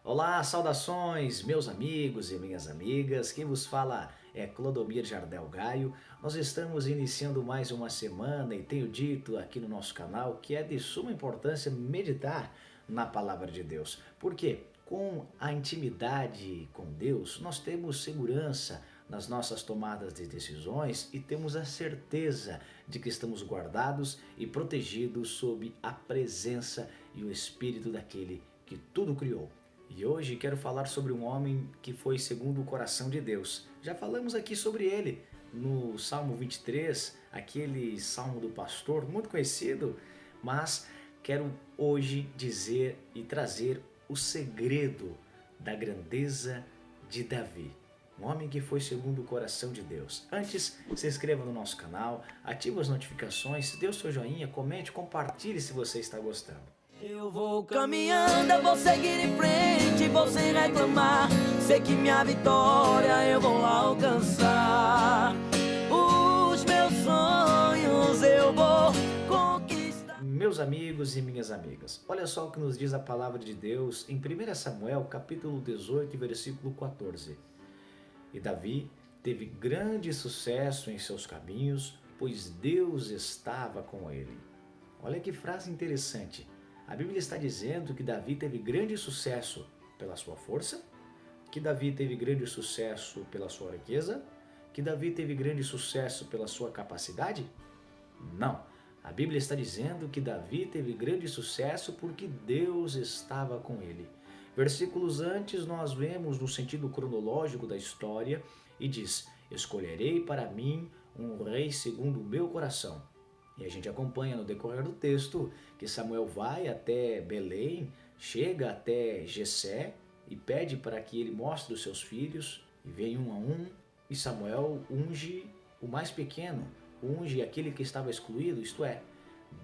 Olá, saudações, meus amigos e minhas amigas. Quem vos fala é Clodomir Jardel Gaio. Nós estamos iniciando mais uma semana e tenho dito aqui no nosso canal que é de suma importância meditar na palavra de Deus. Por quê? Com a intimidade com Deus, nós temos segurança nas nossas tomadas de decisões e temos a certeza de que estamos guardados e protegidos sob a presença e o Espírito daquele que tudo criou. E hoje quero falar sobre um homem que foi segundo o coração de Deus. Já falamos aqui sobre ele no Salmo 23, aquele salmo do pastor, muito conhecido, mas quero hoje dizer e trazer o segredo da grandeza de Davi. Um homem que foi segundo o coração de Deus. Antes, se inscreva no nosso canal, ative as notificações, dê o seu joinha, comente, compartilhe se você está gostando. Eu vou caminhando, eu vou seguir em frente, vou sem reclamar. Sei que minha vitória eu vou alcançar. Os meus sonhos eu vou conquistar. Meus amigos e minhas amigas, olha só o que nos diz a palavra de Deus em 1 Samuel, capítulo 18, versículo 14. E Davi teve grande sucesso em seus caminhos, pois Deus estava com ele. Olha que frase interessante. A Bíblia está dizendo que Davi teve grande sucesso pela sua força, que Davi teve grande sucesso pela sua riqueza, que Davi teve grande sucesso pela sua capacidade? Não. A Bíblia está dizendo que Davi teve grande sucesso porque Deus estava com ele. Versículos antes nós vemos no sentido cronológico da história e diz: escolherei para mim um rei segundo o meu coração. E a gente acompanha no decorrer do texto que Samuel vai até Belém, chega até Jessé e pede para que ele mostre os seus filhos, e vem um a um, e Samuel unge o mais pequeno, unge aquele que estava excluído, isto é,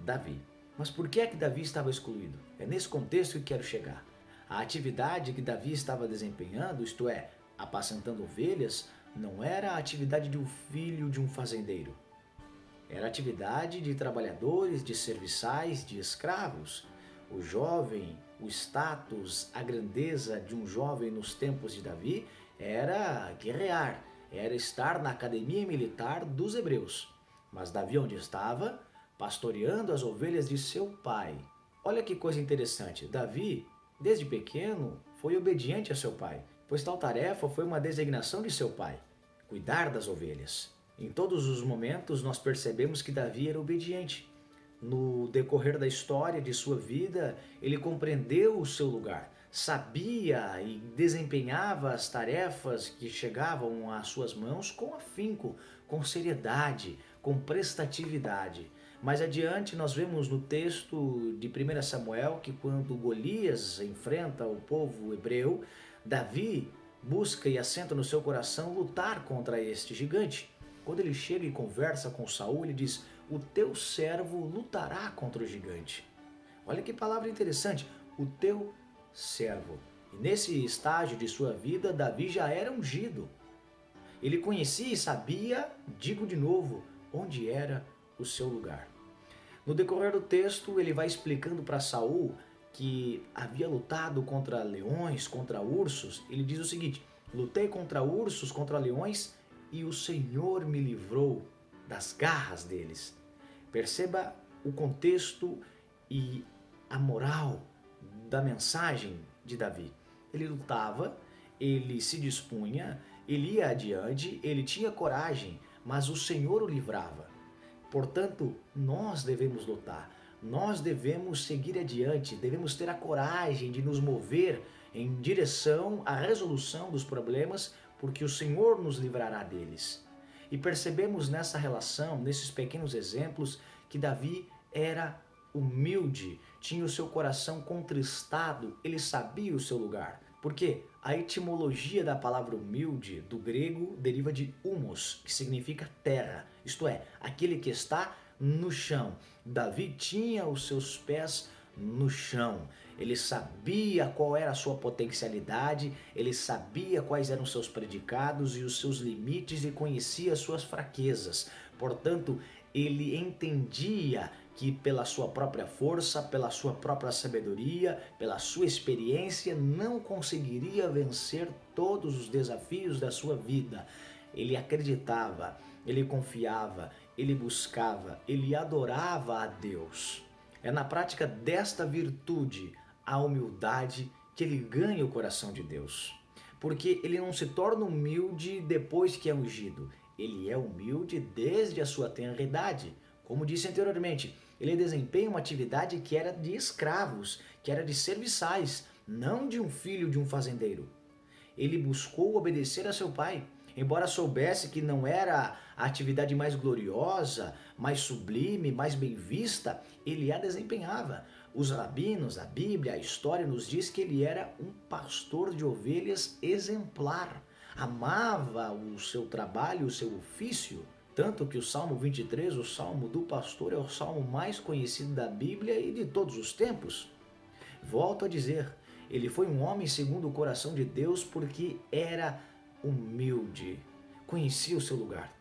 Davi. Mas por que é que Davi estava excluído? É nesse contexto que quero chegar. A atividade que Davi estava desempenhando, isto é, apacentando ovelhas, não era a atividade de um filho de um fazendeiro. Era atividade de trabalhadores, de serviçais, de escravos. O jovem, o status, a grandeza de um jovem nos tempos de Davi era guerrear, era estar na academia militar dos hebreus. Mas Davi onde estava? Pastoreando as ovelhas de seu pai. Olha que coisa interessante, Davi, desde pequeno, foi obediente a seu pai, pois tal tarefa foi uma designação de seu pai, cuidar das ovelhas. Em todos os momentos nós percebemos que Davi era obediente. No decorrer da história de sua vida, ele compreendeu o seu lugar, sabia e desempenhava as tarefas que chegavam às suas mãos com afinco, com seriedade, com prestatividade. Mais adiante nós vemos no texto de 1 Samuel que quando Golias enfrenta o povo hebreu, Davi busca e assenta no seu coração lutar contra este gigante. Quando ele chega e conversa com Saul, ele diz: o teu servo lutará contra o gigante. Olha que palavra interessante, o teu servo. E nesse estágio de sua vida, Davi já era ungido. Ele conhecia e sabia, digo de novo, onde era o seu lugar. No decorrer do texto, ele vai explicando para Saul que havia lutado contra leões, contra ursos. Ele diz o seguinte: lutei contra ursos, contra leões, e o Senhor me livrou das garras deles. Perceba o contexto e a moral da mensagem de Davi. Ele lutava, ele se dispunha, ele ia adiante, ele tinha coragem, mas o Senhor o livrava. Portanto, nós devemos lutar, nós devemos seguir adiante, devemos ter a coragem de nos mover em direção à resolução dos problemas, porque o Senhor nos livrará deles. E percebemos nessa relação, nesses pequenos exemplos, que Davi era humilde, tinha o seu coração contristado, ele sabia o seu lugar. Porque a etimologia da palavra humilde, do grego, deriva de humus, que significa terra, isto é, aquele que está no chão. Davi tinha os seus pés no chão. Ele sabia qual era a sua potencialidade, ele sabia quais eram os seus predicados e os seus limites e conhecia as suas fraquezas. Portanto, ele entendia que pela sua própria força, pela sua própria sabedoria, pela sua experiência, não conseguiria vencer todos os desafios da sua vida. Ele acreditava, ele confiava, ele buscava, ele adorava a Deus. É na prática desta virtude, a humildade, que ele ganha o coração de Deus. Porque ele não se torna humilde depois que é ungido. Ele é humilde desde a sua tenra idade. Como disse anteriormente, ele desempenha uma atividade que era de escravos, que era de serviçais, não de um filho de um fazendeiro. Ele buscou obedecer a seu pai, embora soubesse que não era a atividade mais gloriosa, mais sublime, mais bem vista, ele a desempenhava. Os rabinos, a Bíblia, a história nos diz que ele era um pastor de ovelhas exemplar. Amava o seu trabalho, o seu ofício. Tanto que o Salmo 23, o Salmo do Pastor, é o salmo mais conhecido da Bíblia e de todos os tempos. Volto a dizer, ele foi um homem segundo o coração de Deus porque era humilde, conhecia o seu lugar,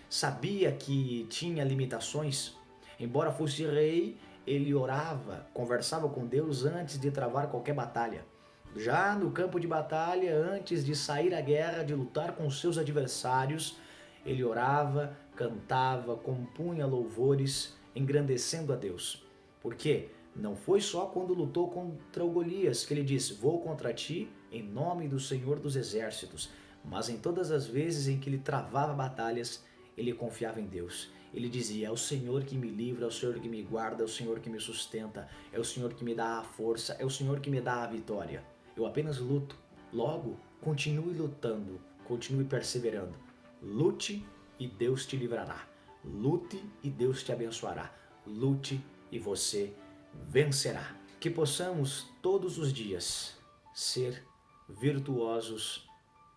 sabia que tinha limitações. Embora fosse rei, ele orava, conversava com Deus antes de travar qualquer batalha. Já no campo de batalha, antes de sair à guerra, de lutar com seus adversários, ele orava, cantava, compunha louvores, engrandecendo a Deus. Porque não foi só quando lutou contra o Golias que ele disse: "Vou contra ti em nome do Senhor dos Exércitos", mas em todas as vezes em que ele travava batalhas, ele confiava em Deus. Ele dizia: "É o Senhor que me livra, é o Senhor que me guarda, é o Senhor que me sustenta, é o Senhor que me dá a força, é o Senhor que me dá a vitória. Eu apenas luto." Logo, continue lutando, continue perseverando. Lute e Deus te livrará. Lute e Deus te abençoará. Lute e você vencerá. Que possamos todos os dias ser virtuosos,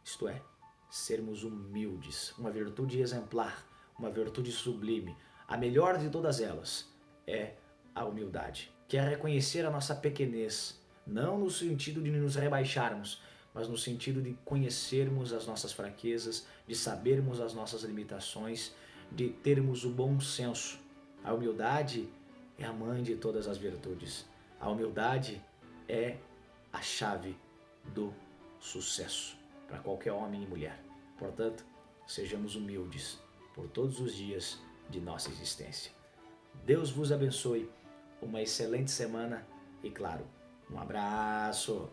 isto é, sermos humildes, uma virtude exemplar, uma virtude sublime. A melhor de todas elas é a humildade, que é reconhecer a nossa pequenez, não no sentido de nos rebaixarmos, mas no sentido de conhecermos as nossas fraquezas, de sabermos as nossas limitações, de termos o bom senso. A humildade é a mãe de todas as virtudes. A humildade é a chave do sucesso para qualquer homem e mulher. Portanto, sejamos humildes por todos os dias de nossa existência. Deus vos abençoe, uma excelente semana e, claro, um abraço!